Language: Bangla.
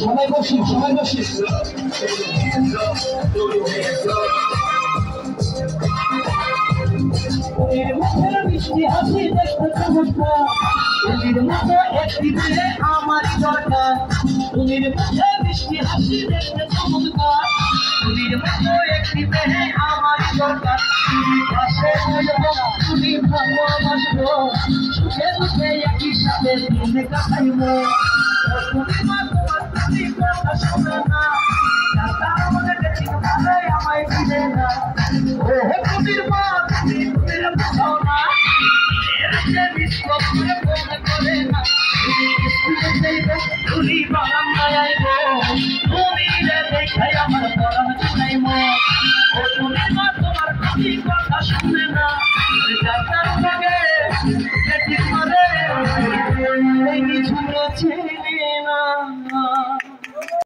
সবাই বসি সবাই বসি মিষ্টি হাসি দেখতে চমৎকার তুমির মতো একটি ছেলে আমার দরকার তুমির মতো মিষ্টি হাসি দেখতে চমৎকার তুমির মতো একটি মেয়ে আমার দরকার তুমি পাশে তুমি ভালোবাসবো সুখে দুঃখে একই সাথে দিনে কাটাইবো তুমি মা তোমার প্রতি কথা শোনে না আমাদের আমায় দিলে না ও তুমির মা তুমির বুঝো না তুমি বারান্দায় আইবো তুমি দেখাই আমার পরাণ শুনাইবো ও তুমি মা তোমার প্রতি কথা শুনে না যার কারণে